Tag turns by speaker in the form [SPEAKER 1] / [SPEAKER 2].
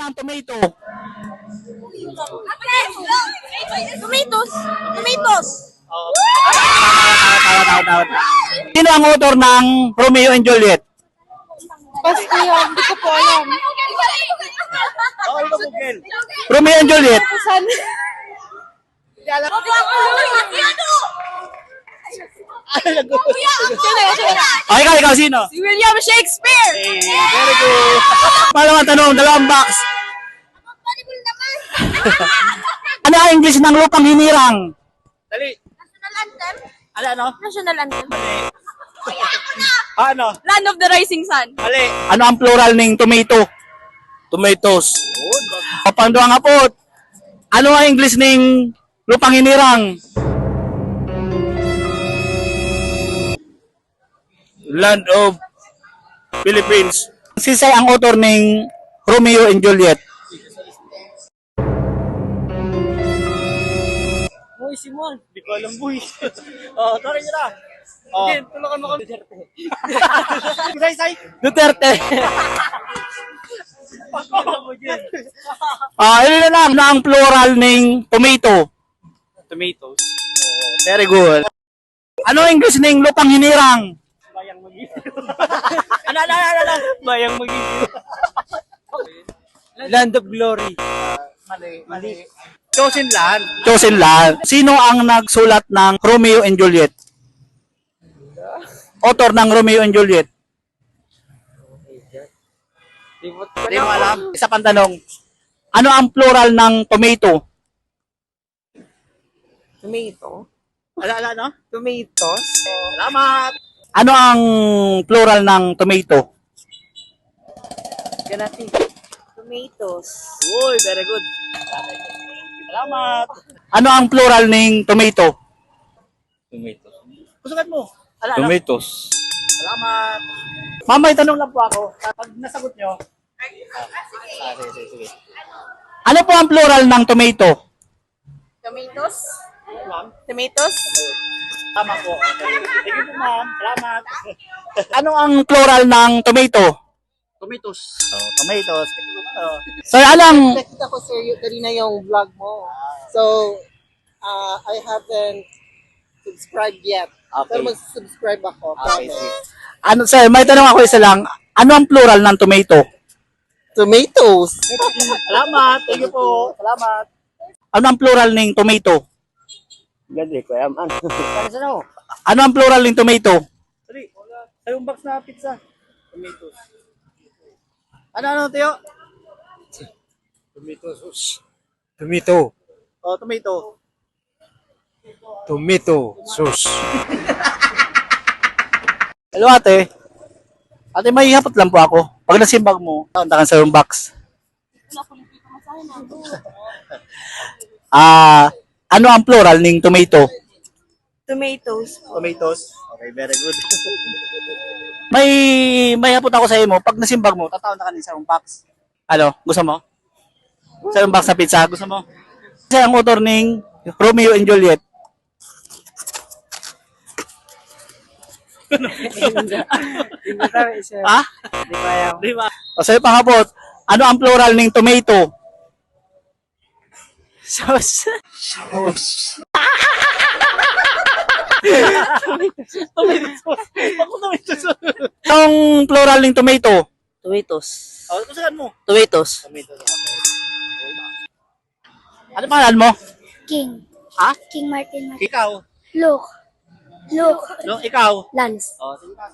[SPEAKER 1] ng tomato?
[SPEAKER 2] Tomatoes. Tomatoes.
[SPEAKER 1] Tawa. Sino ang author ng Romeo and Juliet?
[SPEAKER 2] Basta yun, hindi ko po alam.
[SPEAKER 1] Romeo and Juliet.
[SPEAKER 2] Saan?
[SPEAKER 1] Ikaw, sino?
[SPEAKER 2] Si William Shakespeare!
[SPEAKER 1] Very good. Pangalawang tanong, dalawang box. Ano ang English ng lupang hinirang? Dali.
[SPEAKER 2] National anthem?
[SPEAKER 1] Ano?
[SPEAKER 2] National anthem.
[SPEAKER 1] Ano?
[SPEAKER 2] Land of the Rising Sun.
[SPEAKER 1] Mali. Ano ang plural ng tomato? Tomatoes. Pangduang hapot. Ano ang English ng lupang hinirang?
[SPEAKER 3] Land of Philippines.
[SPEAKER 1] Sisay ang author ng Romeo and Juliet.
[SPEAKER 3] Uy, Simon. Hindi ko alam, boy. Sorry nyo na. Hindi, tulungan mo kami. Say.
[SPEAKER 1] Duterte. Ano na lang, ano ang plural ng tomato?
[SPEAKER 3] Tomatoes.
[SPEAKER 1] Very good. Ano ang English ng lupang hinirang?
[SPEAKER 3] Bayang mag-iiw. Ano? Bayang mag-iiw. Land of Glory. Mali. Chosen Land.
[SPEAKER 1] Chosen Land. Sino ang nagsulat ng Romeo and Juliet? Author ng Romeo and Juliet. Hindi mo alam. Isa pang tanong. Ano ang plural ng tomato?
[SPEAKER 4] Tomato?
[SPEAKER 1] Ano?
[SPEAKER 4] Tomatoes?
[SPEAKER 1] Salamat. Ano ang plural ng tomato?
[SPEAKER 4] Ganati. Tomatoes.
[SPEAKER 1] Uy, very good. Salamat. Ano ang plural ng tomato?
[SPEAKER 3] Tomatoes.
[SPEAKER 1] Kusukat mo.
[SPEAKER 3] Tomatoes.
[SPEAKER 1] Salamat. Ma'am, may tanong lang po ako. Pag nasagot nyo. Sige. Ano po ang plural ng tomato?
[SPEAKER 2] Tomatoes?
[SPEAKER 1] Ma'am?
[SPEAKER 2] Tomatoes?
[SPEAKER 1] Tama po. Thank you po, ma'am. Salamat. Ano ang plural ng tomato? Tomatoes. Tomatoes. Sir, alang...
[SPEAKER 4] Nakita ko sir, kanina yung vlog mo. So, I haven't subscribed yet.
[SPEAKER 1] Okay.
[SPEAKER 4] Pero mag-subscribe ako.
[SPEAKER 1] Okay, sige. Ano, sir, may tanong ako isa lang. Ano ang plural ng tomato?
[SPEAKER 4] Tomatoes.
[SPEAKER 1] Salamat. Thank you po. Salamat. Ano ang plural ng tomato?
[SPEAKER 3] Ganda ko.
[SPEAKER 1] Ano ang plural ng tomato?
[SPEAKER 3] Sorry. Ayong box na pizza. Tomatoes.
[SPEAKER 1] Ano, Teo?
[SPEAKER 3] Tomatoes. Tomato.
[SPEAKER 1] Oh, tomato.
[SPEAKER 3] Tomato sauce.
[SPEAKER 1] Hello, ate. Ate, may hapot lang po ako. Pag nasimbag mo, taon sa yung box. Ano ang plural ng tomato?
[SPEAKER 2] Tomatoes.
[SPEAKER 1] Tomatoes. Okay, very good. may hapot ako sa mo. Pag nasimbag mo, tataon na kanina sa yung box. Ano? Gusto mo? Sa yung box na pizza, gusto mo? Kasi ang author ng Romeo and Juliet. Ha? Di ba? O sa'yo pang hapot, ano ang plural ng tomato? Sauce. Sauce. Anong plural ng tomato?
[SPEAKER 4] Tomatoes.
[SPEAKER 1] O, kusakan mo.
[SPEAKER 4] Tomatoes.
[SPEAKER 1] Ano pangalan mo?
[SPEAKER 5] King.
[SPEAKER 1] Ha?
[SPEAKER 5] King Martin Martin.
[SPEAKER 1] Ikaw.
[SPEAKER 5] Luke. Luke.
[SPEAKER 1] No, ikaw.
[SPEAKER 5] Lance.
[SPEAKER 1] O, sige pa.